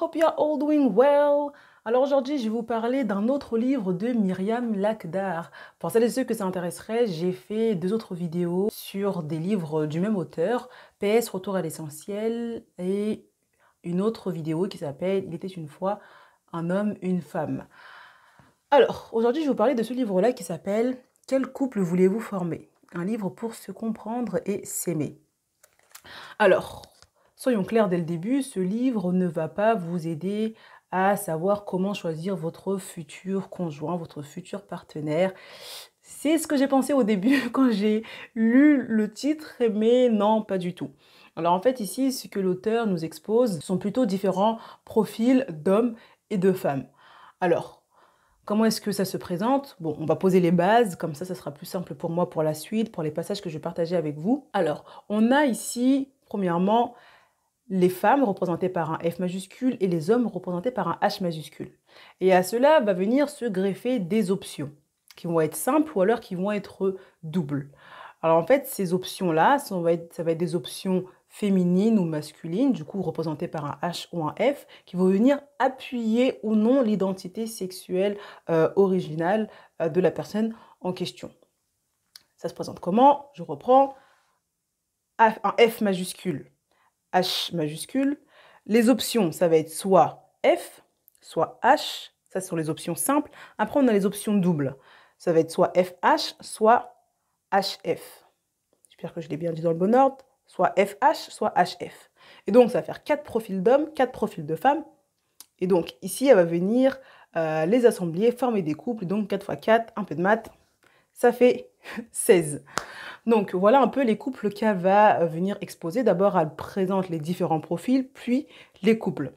hope you're all doing well. Alors aujourd'hui, je vais vous parler d'un autre livre de Myriam Lakhdar. Pour celles et ceux que ça intéresserait, j'ai fait deux autres vidéos sur des livres du même auteur, PS Retour à l'essentiel, et une autre vidéo qui s'appelle Il était une fois un homme, une femme. Alors, aujourd'hui, je vais vous parler de ce livre-là qui s'appelle Quel couple voulez-vous former? Un livre pour se comprendre et s'aimer. Alors, soyons clairs dès le début, ce livre ne va pas vous aider à savoir comment choisir votre futur conjoint, votre futur partenaire. C'est ce que j'ai pensé au début quand j'ai lu le titre, mais non, pas du tout. Alors en fait, ici, ce que l'auteur nous expose sont plutôt différents profils d'hommes et de femmes. Alors, comment est-ce que ça se présente? Bon, on va poser les bases, comme ça sera plus simple pour moi pour la suite, pour les passages que je vais partager avec vous. Alors, on a ici, premièrement, les femmes représentées par un F majuscule et les hommes représentés par un H majuscule. Et à cela va venir se greffer des options qui vont être simples ou alors qui vont être doubles. Alors en fait, ces options-là, ça va être des options féminines ou masculines, du coup représentées par un H ou un F, qui vont venir appuyer ou non l'identité sexuelle originale de la personne en question. Ça se présente comment? Je reprends. Un F majuscule, H majuscule. Les options, ça va être soit F, soit H. Ça, ce sont les options simples. Après, on a les options doubles. Ça va être soit FH, soit HF. J'espère que je l'ai bien dit dans le bon ordre. Soit FH, soit HF. Et donc, ça va faire 4 profils d'hommes, 4 profils de femmes. Et donc, ici, elle va venir les assembler, former des couples. Donc, 4 x 4, un peu de maths, ça fait 16. Donc voilà un peu les couples qu'elle va venir exposer. D'abord, elle présente les différents profils, puis les couples.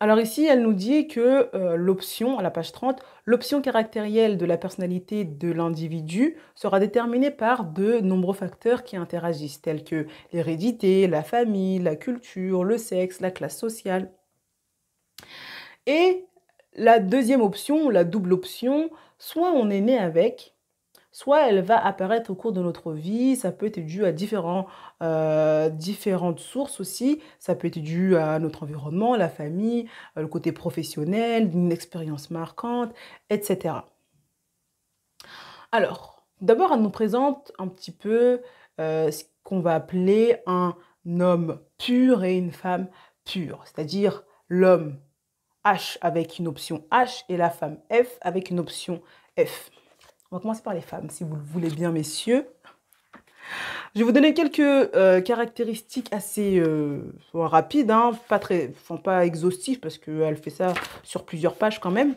Alors ici, elle nous dit que l'option, à la page 30, l'option caractérielle de la personnalité de l'individu sera déterminée par de nombreux facteurs qui interagissent, tels que l'hérédité, la famille, la culture, le sexe, la classe sociale. Et la deuxième option, la double option, soit on est né avec, soit elle va apparaître au cours de notre vie. Ça peut être dû à différentes sources aussi. Ça peut être dû à notre environnement, la famille, le côté professionnel, une expérience marquante, etc. Alors, d'abord, elle nous présente un petit peu ce qu'on va appeler un homme pur et une femme pure, c'est-à-dire l'homme H avec une option H et la femme F avec une option F. On va commencer par les femmes, si vous le voulez bien, messieurs. Je vais vous donner quelques caractéristiques assez rapides, hein, pas exhaustives, parce qu'elle fait ça sur plusieurs pages quand même.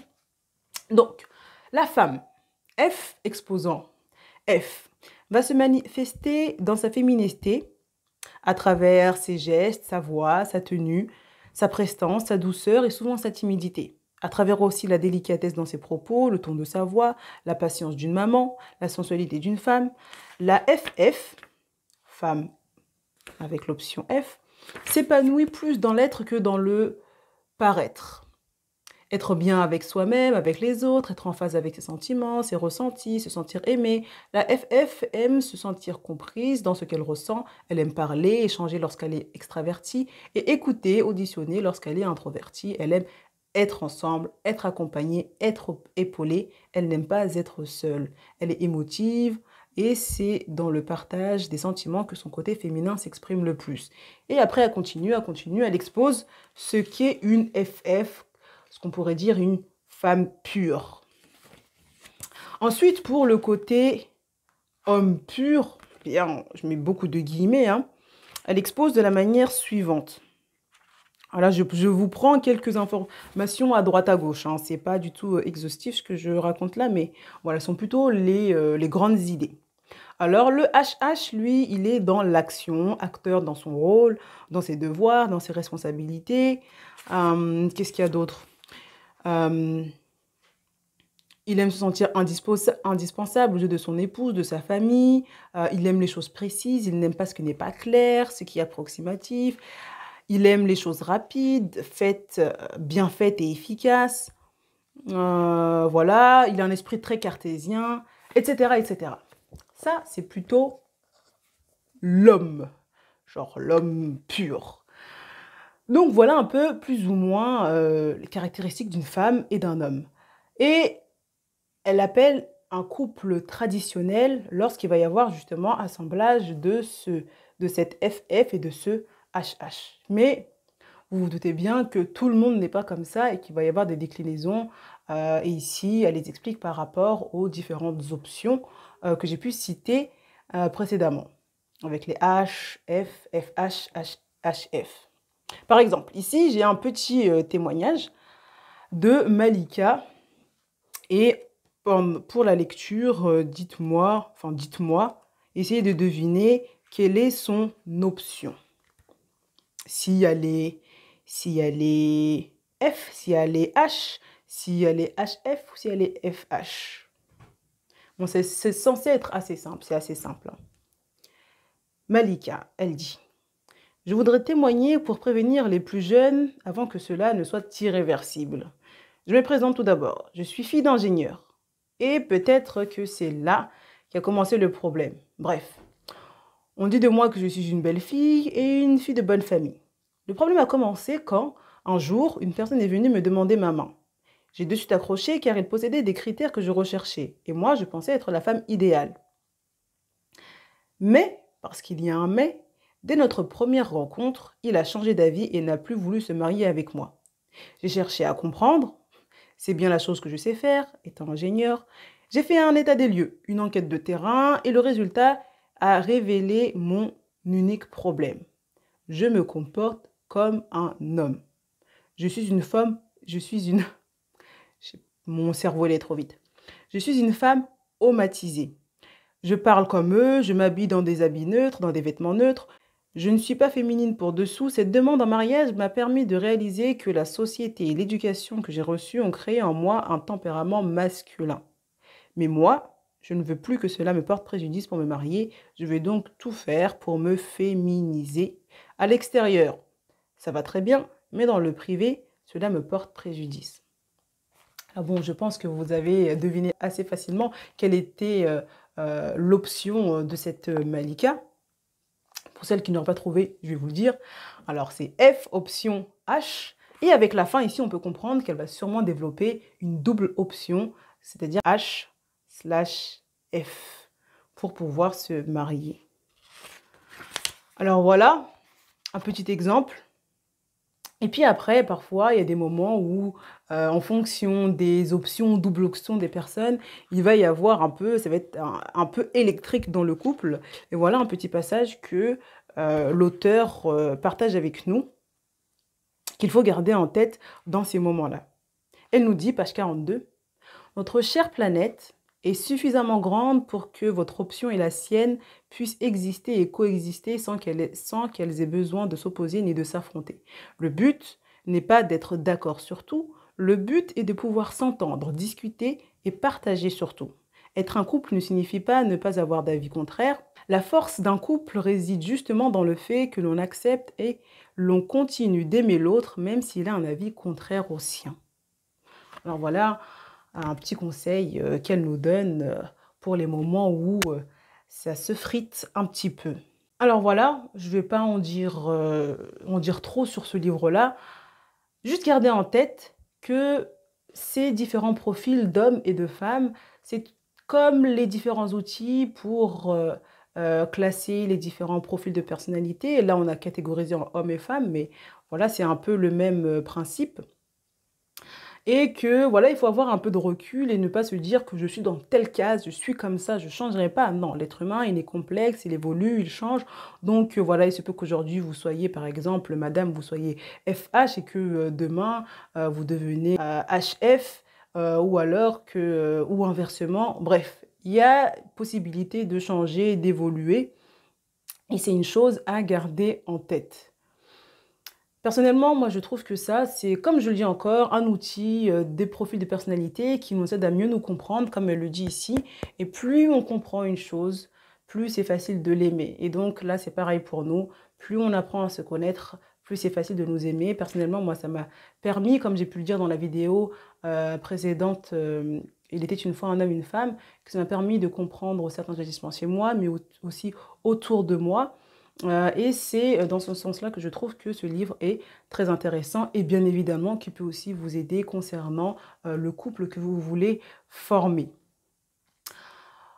Donc, la femme, F exposant F, va se manifester dans sa féminité à travers ses gestes, sa voix, sa tenue, sa prestance, sa douceur et souvent sa timidité. À travers aussi la délicatesse dans ses propos, le ton de sa voix, la patience d'une maman, la sensualité d'une femme. La FF, femme avec l'option F, s'épanouit plus dans l'être que dans le paraître. Être bien avec soi-même, avec les autres, être en phase avec ses sentiments, ses ressentis, se sentir aimée. La FF aime se sentir comprise dans ce qu'elle ressent. Elle aime parler, échanger lorsqu'elle est extravertie et écouter, auditionner lorsqu'elle est introvertie. Elle aime être ensemble, être accompagnée, être épaulée. Elle n'aime pas être seule. Elle est émotive et c'est dans le partage des sentiments que son côté féminin s'exprime le plus. Et après, elle continue, elle expose ce qu'est une FF, ce qu'on pourrait dire une femme pure. Ensuite, pour le côté homme pur, bien, je mets beaucoup de guillemets, hein, elle expose de la manière suivante. Alors là, je vous prends quelques informations à droite à gauche. Hein. Ce n'est pas du tout exhaustif ce que je raconte là, mais voilà, ce sont plutôt les grandes idées. Alors le HH, lui, il est dans l'action, acteur dans son rôle, dans ses devoirs, dans ses responsabilités. Qu'est-ce qu'il y a d'autre? Il aime se sentir indispensable aux yeux de son épouse, de sa famille. Il aime les choses précises, il n'aime pas ce qui n'est pas clair, ce qui est approximatif. Il aime les choses rapides, bien faites et efficaces. Voilà, il a un esprit très cartésien, etc., etc. Ça, c'est plutôt l'homme, genre l'homme pur. Donc voilà un peu plus ou moins les caractéristiques d'une femme et d'un homme. Et elle appelle un couple traditionnel lorsqu'il va y avoir justement assemblage de cette FF et de ce HH. Mais vous vous doutez bien que tout le monde n'est pas comme ça et qu'il va y avoir des déclinaisons. Et ici, elle les explique par rapport aux différentes options que j'ai pu citer précédemment, avec les H, F, FH, HF. Par exemple, ici, j'ai un petit témoignage de Malika. Et pour la lecture, dites-moi, essayez de deviner quelle est son option. Si elle est F, si elle est H, si elle est HF ou si elle est FH. Bon, c'est censé être assez simple, c'est assez simple, hein. Malika, elle dit: je voudrais témoigner pour prévenir les plus jeunes avant que cela ne soit irréversible. Je me présente tout d'abord. Je suis fille d'ingénieur. Et peut-être que c'est là qu'a commencé le problème. Bref, on dit de moi que je suis une belle fille et une fille de bonne famille. Le problème a commencé quand, un jour, une personne est venue me demander ma main. J'ai de suite accroché car elle possédait des critères que je recherchais. Et moi, je pensais être la femme idéale. Mais, parce qu'il y a un mais, dès notre première rencontre, il a changé d'avis et n'a plus voulu se marier avec moi. J'ai cherché à comprendre. C'est bien la chose que je sais faire, étant ingénieur. J'ai fait un état des lieux, une enquête de terrain, et le résultat a révélé mon unique problème. Je me comporte comme un homme. Je suis une femme, je suis une... Mon cerveau allait trop vite. Je suis une femme homatisée. Je parle comme eux, je m'habille dans des habits neutres, dans des vêtements neutres. Je ne suis pas féminine pour dessous. Cette demande en mariage m'a permis de réaliser que la société et l'éducation que j'ai reçues ont créé en moi un tempérament masculin. Mais moi, je ne veux plus que cela me porte préjudice pour me marier. Je vais donc tout faire pour me féminiser. À l'extérieur, ça va très bien, mais dans le privé, cela me porte préjudice. Ah bon, je pense que vous avez deviné assez facilement quelle était l'option de cette Malika. Pour celles qui n'auraient pas trouvé, je vais vous le dire. Alors, c'est F, option H. Et avec la fin, ici, on peut comprendre qu'elle va sûrement développer une double option, c'est-à-dire H/F, pour pouvoir se marier. Alors voilà, un petit exemple. Et puis après, parfois, il y a des moments où, en fonction des options, double option des personnes, il va y avoir un peu, ça va être un peu électrique dans le couple. Et voilà un petit passage que l'auteur partage avec nous, qu'il faut garder en tête dans ces moments-là. Elle nous dit, page 42, « Notre chère planète est suffisamment grande pour que votre option et la sienne puissent exister et coexister sans qu'elles aient besoin de s'opposer ni de s'affronter. Le but n'est pas d'être d'accord sur tout, le but est de pouvoir s'entendre, discuter et partager surtout. Être un couple ne signifie pas ne pas avoir d'avis contraire. La force d'un couple réside justement dans le fait que l'on accepte et l'on continue d'aimer l'autre même s'il a un avis contraire au sien. » Alors voilà un petit conseil qu'elle nous donne pour les moments où ça se frite un petit peu. Alors voilà, je ne vais pas en dire trop sur ce livre-là. Juste garder en tête que ces différents profils d'hommes et de femmes, c'est comme les différents outils pour classer les différents profils de personnalité. Et là, on a catégorisé en hommes et femmes, mais voilà, c'est un peu le même principe. Et que voilà, il faut avoir un peu de recul et ne pas se dire que je suis dans telle case, je suis comme ça, je ne changerai pas. Non, l'être humain, il est complexe, il évolue, il change. Donc voilà, il se peut qu'aujourd'hui, vous soyez, par exemple, madame, vous soyez FH et que demain, vous devenez HF ou alors que, ou inversement. Bref, il y a possibilité de changer, d'évoluer et c'est une chose à garder en tête. Personnellement, moi, je trouve que ça, c'est, comme je le dis encore, un outil des profils de personnalité qui nous aide à mieux nous comprendre, comme elle le dit ici. Et plus on comprend une chose, plus c'est facile de l'aimer. Et donc là, c'est pareil pour nous. Plus on apprend à se connaître, plus c'est facile de nous aimer. Personnellement, moi, ça m'a permis, comme j'ai pu le dire dans la vidéo précédente, il était une fois un homme, une femme, que ça m'a permis de comprendre certains agissements chez moi, mais aussi autour de moi. Et c'est dans ce sens-là que je trouve que ce livre est très intéressant et bien évidemment qui peut aussi vous aider concernant le couple que vous voulez former.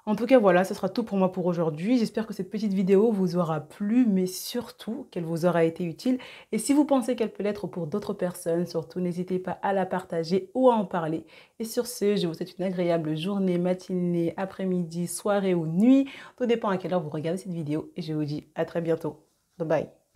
En tout cas, voilà, ce sera tout pour moi pour aujourd'hui. J'espère que cette petite vidéo vous aura plu, mais surtout qu'elle vous aura été utile. Et si vous pensez qu'elle peut l'être pour d'autres personnes, surtout n'hésitez pas à la partager ou à en parler. Et sur ce, je vous souhaite une agréable journée, matinée, après-midi, soirée ou nuit. Tout dépend à quelle heure vous regardez cette vidéo. Et je vous dis à très bientôt. Bye bye.